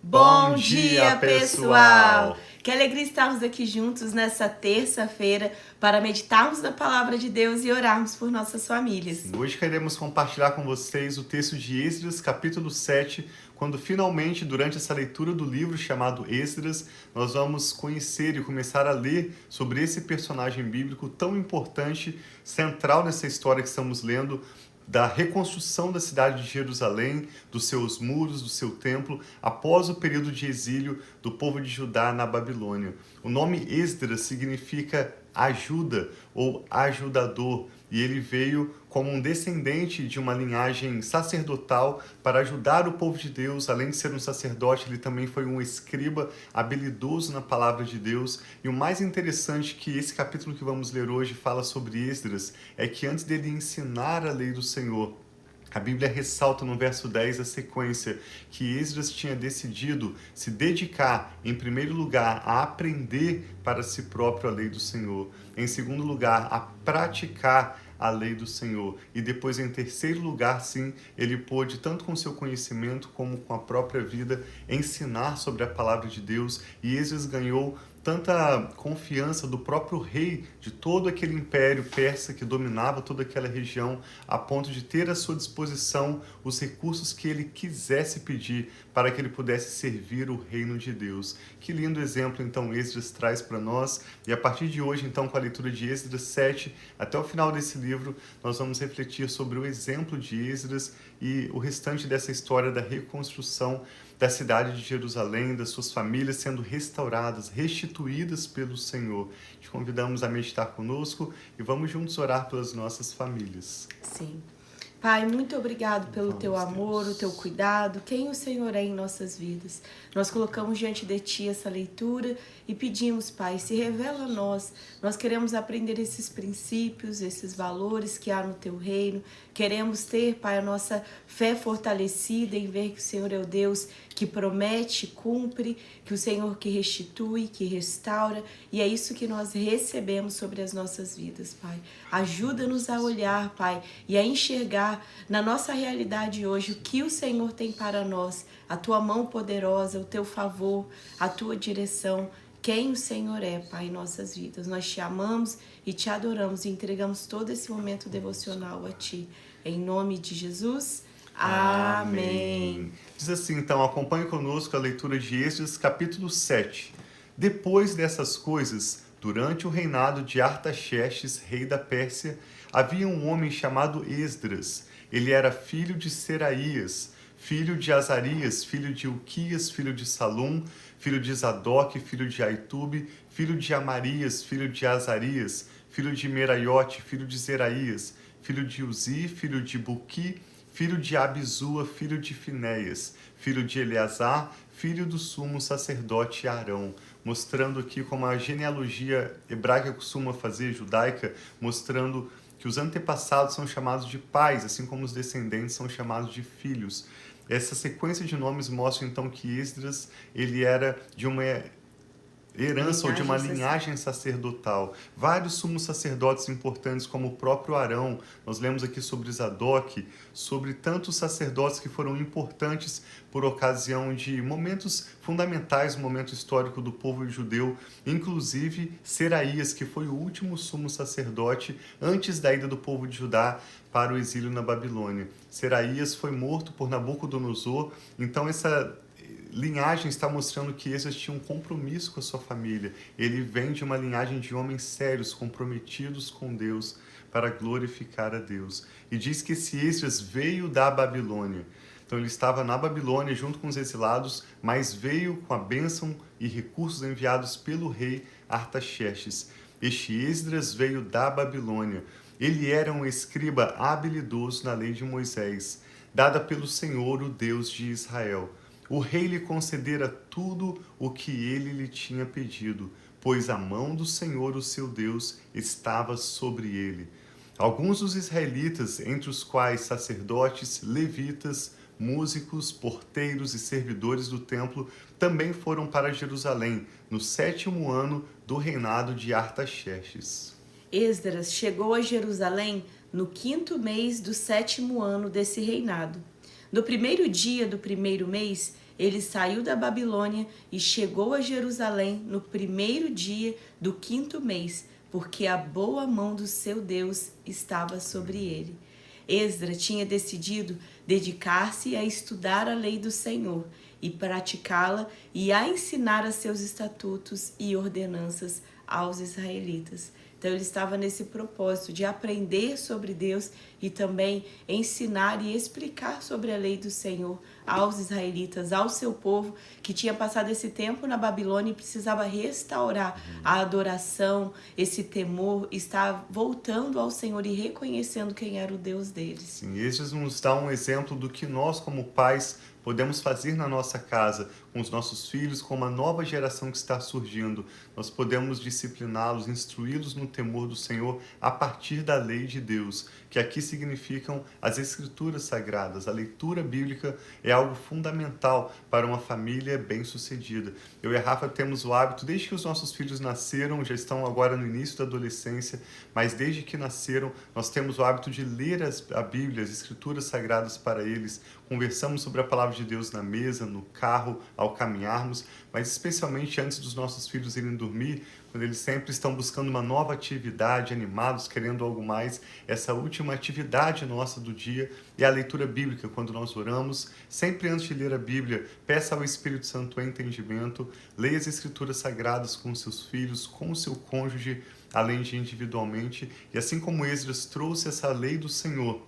Bom dia, pessoal! Que alegria estarmos aqui juntos nessa terça-feira para meditarmos na palavra de Deus e orarmos por nossas famílias. Hoje queremos compartilhar com vocês o texto de Esdras, capítulo 7, quando finalmente, durante essa leitura do livro chamado Esdras, nós vamos conhecer e começar a ler sobre esse personagem bíblico tão importante, central nessa história que estamos lendo, da reconstrução da cidade de Jerusalém, dos seus muros, do seu templo, após o período de exílio do povo de Judá na Babilônia. O nome Esdras significa ajuda ou ajudador, e ele veio como um descendente de uma linhagem sacerdotal para ajudar o povo de Deus. Além de ser um sacerdote, ele também foi um escriba habilidoso na palavra de Deus. E o mais interessante que esse capítulo que vamos ler hoje fala sobre Esdras é que antes dele ensinar a lei do Senhor, a Bíblia ressalta no verso 10 a sequência que Esdras tinha decidido se dedicar, em primeiro lugar, a aprender para si próprio a lei do Senhor, em segundo lugar, a praticar a lei do Senhor, e depois, em terceiro lugar, sim, ele pôde, tanto com seu conhecimento como com a própria vida, ensinar sobre a palavra de Deus, e Esdras ganhou tanta confiança do próprio rei de todo aquele império persa que dominava toda aquela região, a ponto de ter à sua disposição os recursos que ele quisesse pedir para que ele pudesse servir o reino de Deus. Que lindo exemplo, então, Esdras traz para nós. E a partir de hoje, então, com a leitura de Esdras 7, até o final desse livro, nós vamos refletir sobre o exemplo de Esdras e o restante dessa história da reconstrução da cidade de Jerusalém, das suas famílias sendo restauradas, restituídas pelo Senhor. Te convidamos a meditar conosco e vamos juntos orar pelas nossas famílias. Sim. Pai, muito obrigado pelo teu amor, o teu cuidado, quem o Senhor é em nossas vidas. Nós colocamos diante de ti essa leitura e pedimos, Pai, se revela a nós. Nós queremos aprender esses princípios, esses valores que há no teu reino. Queremos ter, Pai, a nossa fé fortalecida em ver que o Senhor é o Deus que promete, cumpre, que o Senhor que restitui, que restaura. E é isso que nós recebemos sobre as nossas vidas, Pai. Ajuda-nos a olhar, Pai, e a enxergar na nossa realidade hoje o que o Senhor tem para nós, a tua mão poderosa, o teu favor, a tua direção, quem o Senhor é, Pai, em nossas vidas. Nós te amamos e te adoramos e entregamos todo esse momento devocional a ti. Em nome de Jesus, amém. Diz assim, então, acompanhe conosco a leitura de Esdras, capítulo 7. Depois dessas coisas, durante o reinado de Artaxerxes, rei da Pérsia, havia um homem chamado Esdras. Ele era filho de Seraías, filho de Azarias, filho de Uquias, filho de Salum, filho de Zadok, filho de Aitube, filho de Amarias, filho de Azarias, filho de Meraiote, filho de Zeraías, filho de Uzi, filho de Buqui, filho de Abizua, filho de Finéias, filho de Eleazar, filho do sumo sacerdote Arão, mostrando aqui como a genealogia hebraica costuma fazer, judaica, mostrando que os antepassados são chamados de pais, assim como os descendentes são chamados de filhos. Essa sequência de nomes mostra então que Esdras ele era de uma herança ou de uma linhagem sacerdotal. Vários sumos sacerdotes importantes, como o próprio Arão, nós lemos aqui sobre Zadok, sobre tantos sacerdotes que foram importantes por ocasião de momentos fundamentais, no momento histórico do povo judeu, inclusive Seraías, que foi o último sumo sacerdote antes da ida do povo de Judá para o exílio na Babilônia. Seraías foi morto por Nabucodonosor, então essa linhagem está mostrando que Esdras tinha um compromisso com a sua família. Ele vem de uma linhagem de homens sérios, comprometidos com Deus, para glorificar a Deus. E diz que esse Esdras veio da Babilônia. Então ele estava na Babilônia junto com os exilados, mas veio com a bênção e recursos enviados pelo rei Artaxerxes. Este Esdras veio da Babilônia. Ele era um escriba habilidoso na lei de Moisés, dada pelo Senhor, o Deus de Israel. O rei lhe concedera tudo o que ele lhe tinha pedido, pois a mão do Senhor, o seu Deus, estava sobre ele. Alguns dos israelitas, entre os quais sacerdotes, levitas, músicos, porteiros e servidores do templo, também foram para Jerusalém, no 7º ano do reinado de Artaxerxes. Esdras chegou a Jerusalém no 5º mês do 7º ano desse reinado. No primeiro dia do primeiro mês, ele saiu da Babilônia e chegou a Jerusalém no 1º dia do 5º mês, porque a boa mão do seu Deus estava sobre ele. Esdras tinha decidido dedicar-se a estudar a lei do Senhor e praticá-la e a ensinar a seus estatutos e ordenanças aos israelitas. Então ele estava nesse propósito de aprender sobre Deus e também ensinar e explicar sobre a lei do Senhor aos israelitas, ao seu povo que tinha passado esse tempo na Babilônia e precisava restaurar a adoração, esse temor, estar voltando ao Senhor e reconhecendo quem era o Deus deles. Sim, esses nos dá um exemplo do que nós, como pais, podemos fazer na nossa casa, com os nossos filhos, com uma nova geração que está surgindo. Nós podemos discipliná-los, instruí-los no temor do Senhor a partir da lei de Deus, que aqui significam as Escrituras Sagradas. A leitura bíblica é algo fundamental para uma família bem-sucedida. Eu e a Rafa temos o hábito, desde que os nossos filhos nasceram, já estão agora no início da adolescência, mas desde que nasceram, nós temos o hábito de ler a Bíblia, as Escrituras Sagradas para eles. Conversamos sobre a palavra de Deus na mesa, no carro, ao caminharmos, mas especialmente antes dos nossos filhos irem dormir, quando eles sempre estão buscando uma nova atividade, animados, querendo algo mais. Essa última atividade nossa do dia é a leitura bíblica. Quando nós oramos, sempre antes de ler a Bíblia, peça ao Espírito Santo entendimento, leia as Escrituras Sagradas com seus filhos, com o seu cônjuge, além de individualmente. E assim como Esdras trouxe essa lei do Senhor,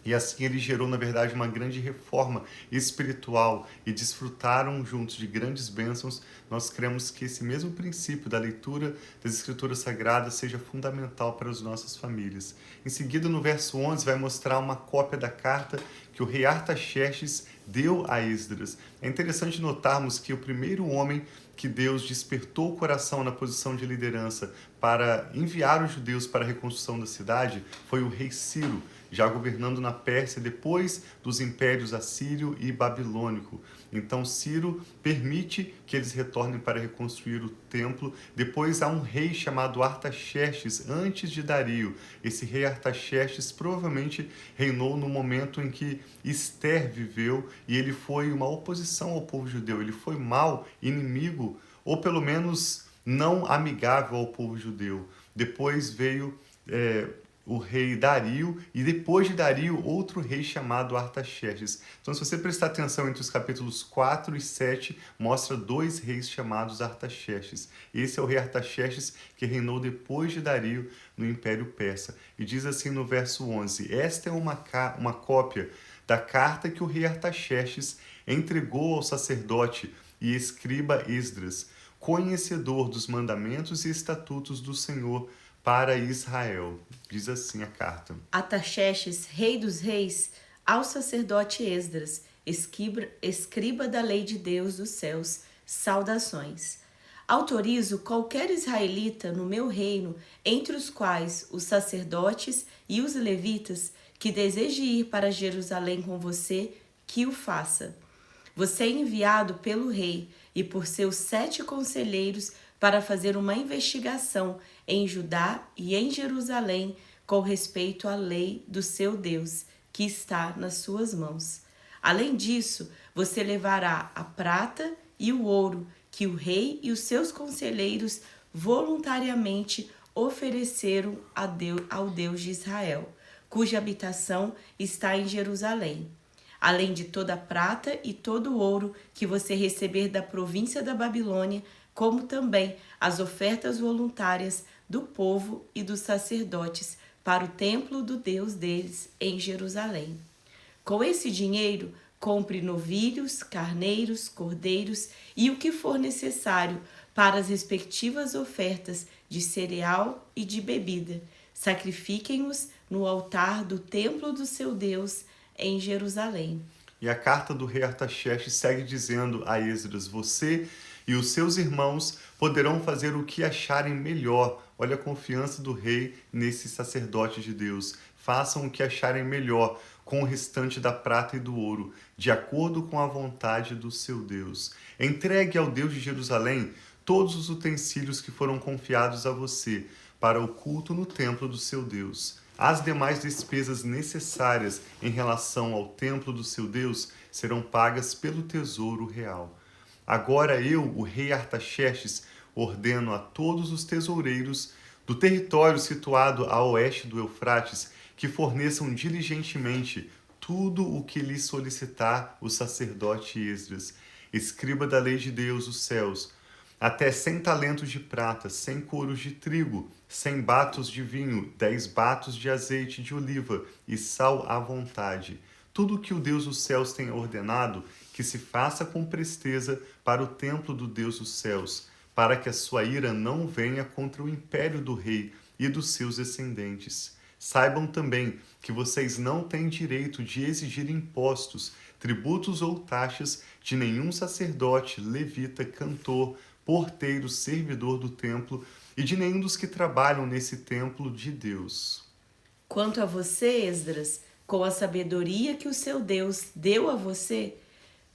e assim ele gerou, na verdade, uma grande reforma espiritual e desfrutaram juntos de grandes bênçãos, nós cremos que esse mesmo princípio da leitura das Escrituras Sagradas seja fundamental para as nossas famílias. Em seguida, no verso 11, vai mostrar uma cópia da carta que o rei Artaxerxes deu a Esdras. É interessante notarmos que o primeiro homem que Deus despertou o coração na posição de liderança para enviar os judeus para a reconstrução da cidade foi o rei Ciro, já governando na Pérsia depois dos impérios assírio e babilônico. Então Ciro permite que eles retornem para reconstruir o templo. Depois há um rei chamado Artaxerxes, antes de Dario. Esse rei Artaxerxes provavelmente reinou no momento em que Ester viveu e ele foi uma oposição ao povo judeu. Ele foi mau, inimigo, ou pelo menos não amigável ao povo judeu. Depois veio o rei Dario, e depois de Dario, outro rei chamado Artaxerxes. Então, se você prestar atenção entre os capítulos 4 e 7, mostra 2 reis chamados Artaxerxes. Esse é o rei Artaxerxes que reinou depois de Dario no Império Persa. E diz assim no verso 11, esta é uma cópia da carta que o rei Artaxerxes entregou ao sacerdote e escriba Esdras, conhecedor dos mandamentos e estatutos do Senhor para Israel. Diz assim a carta. Artaxerxes, rei dos reis, ao sacerdote Esdras, escriba da lei de Deus dos céus, saudações. Autorizo qualquer israelita no meu reino, entre os quais os sacerdotes e os levitas, que deseje ir para Jerusalém com você, que o faça. Você é enviado pelo rei e por seus 7 conselheiros para fazer uma investigação em Judá e em Jerusalém com respeito à lei do seu Deus, que está nas suas mãos. Além disso, você levará a prata e o ouro que o rei e os seus conselheiros voluntariamente ofereceram ao Deus de Israel, cuja habitação está em Jerusalém. Além de toda a prata e todo o ouro que você receber da província da Babilônia, como também as ofertas voluntárias do povo e dos sacerdotes para o templo do Deus deles em Jerusalém. Com esse dinheiro, compre novilhos, carneiros, cordeiros e o que for necessário para as respectivas ofertas de cereal e de bebida. Sacrifiquem-os no altar do templo do seu Deus em Jerusalém. E a carta do rei Artaxerxes segue dizendo a Esdras, você e os seus irmãos poderão fazer o que acharem melhor. Olha a confiança do rei nesse sacerdote de Deus. Façam o que acharem melhor com o restante da prata e do ouro, de acordo com a vontade do seu Deus. Entregue ao Deus de Jerusalém todos os utensílios que foram confiados a você para o culto no templo do seu Deus. As demais despesas necessárias em relação ao templo do seu Deus serão pagas pelo tesouro real. Agora eu, o rei Artaxerxes, ordeno a todos os tesoureiros do território situado a oeste do Eufrates que forneçam diligentemente tudo o que lhe solicitar o sacerdote Esdras, escriba da lei de Deus dos céus, até 100 talentos de prata, 100 coros de trigo, 100 batos de vinho, 10 batos de azeite de oliva e sal à vontade. Tudo o que o Deus dos céus tem ordenado, que se faça com presteza para o templo do Deus dos céus, para que a sua ira não venha contra o império do rei e dos seus descendentes. Saibam também que vocês não têm direito de exigir impostos, tributos ou taxas de nenhum sacerdote, levita, cantor, porteiro, servidor do templo e de nenhum dos que trabalham nesse templo de Deus. Quanto a você, Esdras, com a sabedoria que o seu Deus deu a você,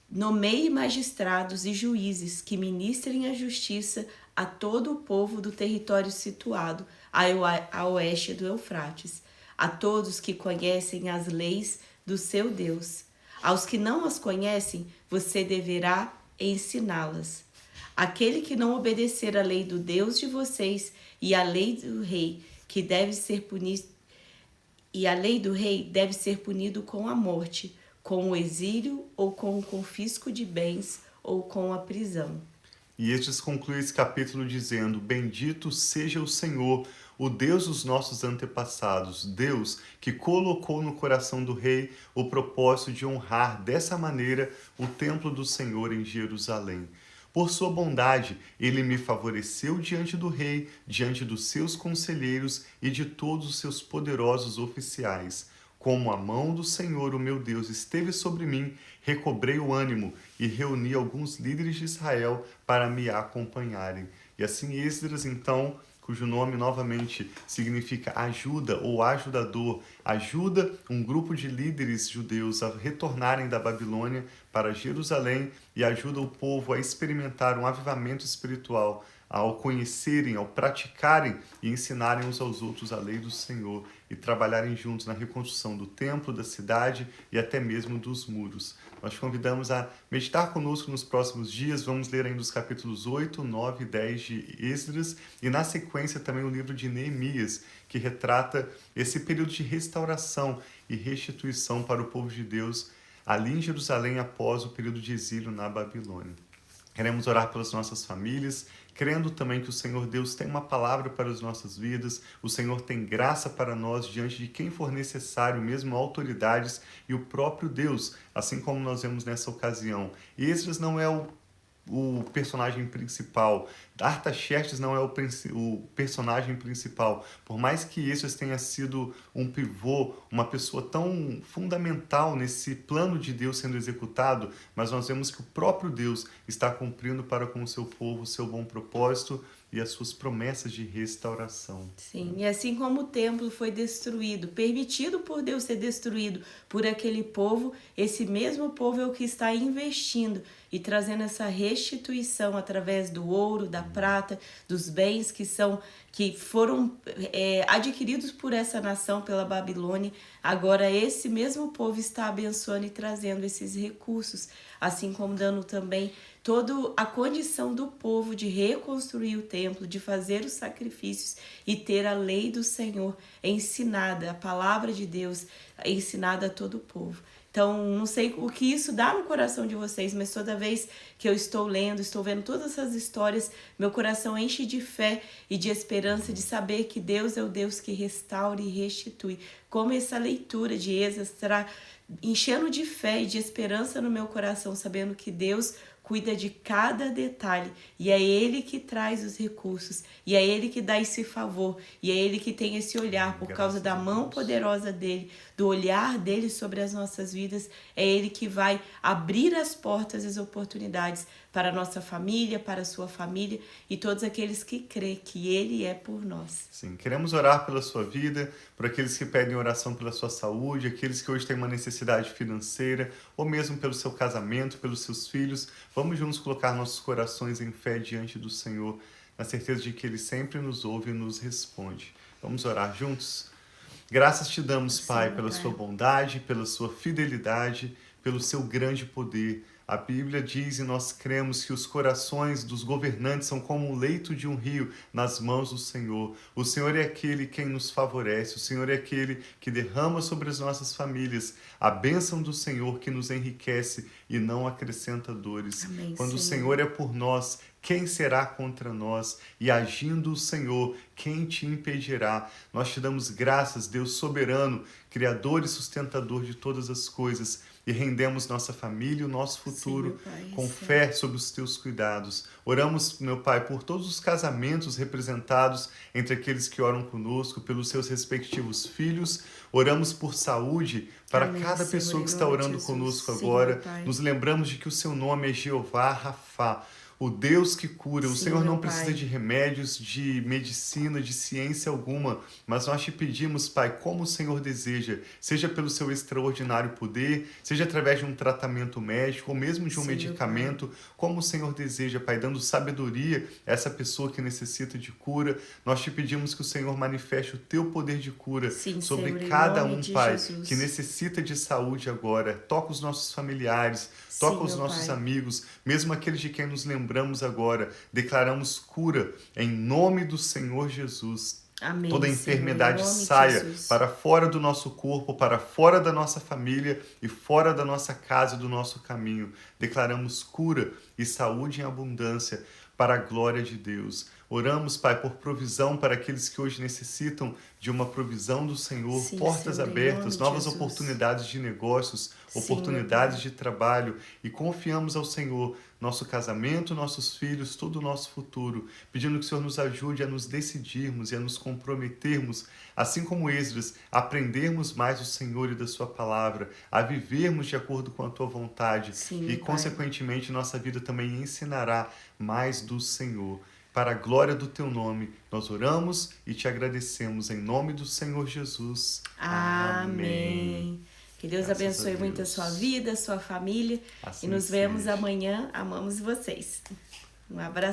nomeie magistrados e juízes que ministrem a justiça a todo o povo do território situado a oeste do Eufrates, a todos que conhecem as leis do seu Deus. Aos que não as conhecem, você deverá ensiná-las. Aquele que não obedecer à lei do Deus de vocês e à lei do rei, que deve ser punido, e a lei do rei deve ser punido com a morte, com o exílio ou com o confisco de bens ou com a prisão. E Esdras conclui esse capítulo dizendo: Bendito seja o Senhor, o Deus dos nossos antepassados, Deus que colocou no coração do rei o propósito de honrar dessa maneira o templo do Senhor em Jerusalém. Por sua bondade, ele me favoreceu diante do rei, diante dos seus conselheiros e de todos os seus poderosos oficiais. Como a mão do Senhor, o meu Deus, esteve sobre mim, recobrei o ânimo e reuni alguns líderes de Israel para me acompanharem. E assim Esdras, então, cujo nome novamente significa ajuda ou ajudador, ajuda um grupo de líderes judeus a retornarem da Babilônia para Jerusalém e ajuda o povo a experimentar um avivamento espiritual, ao conhecerem, ao praticarem e ensinarem uns aos outros a lei do Senhor e trabalharem juntos na reconstrução do templo, da cidade e até mesmo dos muros. Nós te convidamos a meditar conosco nos próximos dias. Vamos ler ainda os capítulos 8, 9 e 10 de Esdras e na sequência também o livro de Neemias, que retrata esse período de restauração e restituição para o povo de Deus ali em Jerusalém após o período de exílio na Babilônia. Queremos orar pelas nossas famílias, crendo também que o Senhor Deus tem uma palavra para as nossas vidas, o Senhor tem graça para nós diante de quem for necessário, mesmo autoridades e o próprio Deus, assim como nós vemos nessa ocasião. E Esdras não é o personagem principal, Artaxerxes não é o personagem principal, por mais que Esdras tenha sido um pivô, uma pessoa tão fundamental nesse plano de Deus sendo executado, mas nós vemos que o próprio Deus está cumprindo para com o seu povo o seu bom propósito e as suas promessas de restauração. Sim, e assim como o templo foi destruído, permitido por Deus ser destruído por aquele povo, esse mesmo povo é o que está investindo e trazendo essa restituição através do ouro, da prata, dos bens que foram adquiridos por essa nação, pela Babilônia. Agora esse mesmo povo está abençoando e trazendo esses recursos, assim como dando também toda a condição do povo de reconstruir o templo, de fazer os sacrifícios e ter a lei do Senhor ensinada, a palavra de Deus ensinada a todo o povo. Então, não sei o que isso dá no coração de vocês, mas toda vez que eu estou lendo, estou vendo todas essas histórias, meu coração enche de fé e de esperança de saber que Deus é o Deus que restaura e restitui. Como essa leitura de Esdras estará enchendo de fé e de esperança no meu coração, sabendo que Deus cuida de cada detalhe e é Ele que traz os recursos e é Ele que dá esse favor e é Ele que tem esse olhar por causa da mão poderosa dEle, do olhar dEle sobre as nossas vidas. É Ele que vai abrir as portas e as oportunidades para a nossa família, para a sua família e todos aqueles que crêem que Ele é por nós. Sim, queremos orar pela sua vida, por aqueles que pedem oração pela sua saúde, aqueles que hoje têm uma necessidade financeira, ou mesmo pelo seu casamento, pelos seus filhos. Vamos juntos colocar nossos corações em fé diante do Senhor, na certeza de que Ele sempre nos ouve e nos responde. Vamos orar juntos? Graças te damos, Pai, Sim, pela Pai. sua bondade, pela sua fidelidade, pelo seu grande poder. A Bíblia diz e nós cremos que os corações dos governantes são como o leito de um rio nas mãos do Senhor. O Senhor é aquele quem nos favorece, o Senhor é aquele que derrama sobre as nossas famílias a bênção do Senhor que nos enriquece e não acrescenta dores. Amém, Quando o Senhor. Senhor é por nós, quem será contra nós? E agindo o Senhor, quem te impedirá? Nós te damos graças, Deus soberano, Criador e sustentador de todas as coisas, e rendemos nossa família e o nosso futuro Sim, meu Pai, com sim. fé sob os teus cuidados. Oramos, meu Pai, por todos os casamentos representados entre aqueles que oram conosco, pelos seus respectivos filhos. Oramos por saúde para Amém, cada Senhor, pessoa em que está nome de orando Jesus. conosco Sim, agora. meu Pai. Nos lembramos de que o seu nome é Jeová Rafá, o Deus que cura. O Sim, Senhor meu não precisa Pai. de remédios, de medicina, de ciência alguma, mas nós te pedimos, Pai, como o Senhor deseja, seja pelo seu extraordinário poder, seja através de um tratamento médico ou mesmo de um Sim, meu medicamento, como o Senhor deseja, Pai, dando sabedoria a essa pessoa que necessita de cura. Nós te pedimos que o Senhor manifeste o teu poder de cura Sim, sobre Senhor, em cada nome um, de Pai, Jesus. que necessita de saúde agora. Toca os nossos familiares, Sim, toca os meu nossos Pai. amigos, mesmo aqueles de quem nos lembramos agora. Declaramos cura em nome do Senhor Jesus. Amém, Toda Senhor, em enfermidade nome de saia Jesus. para fora do nosso corpo, para fora da nossa família e fora da nossa casa e do nosso caminho. Declaramos cura e saúde em abundância para a glória de Deus. Oramos, Pai, por provisão para aqueles que hoje necessitam de uma provisão do Senhor, Sim, portas Senhor, em abertas, nome de novas Jesus. oportunidades de negócios, Sim, oportunidades meu Pai. de trabalho, e confiamos ao Senhor nosso casamento, nossos filhos, todo o nosso futuro, pedindo que o Senhor nos ajude a nos decidirmos e a nos comprometermos, assim como Esdras, a aprendermos mais do Senhor e da sua palavra, a vivermos de acordo com a tua vontade, Sim, e meu Pai. consequentemente nossa vida também ensinará mais do Senhor. Para a glória do teu nome, nós oramos e te agradecemos em nome do Senhor Jesus. Amém. Que Deus Graças abençoe a muito a Deus. sua vida, a sua família. Assim E nos vemos seja. amanhã. Amamos vocês. Um abraço.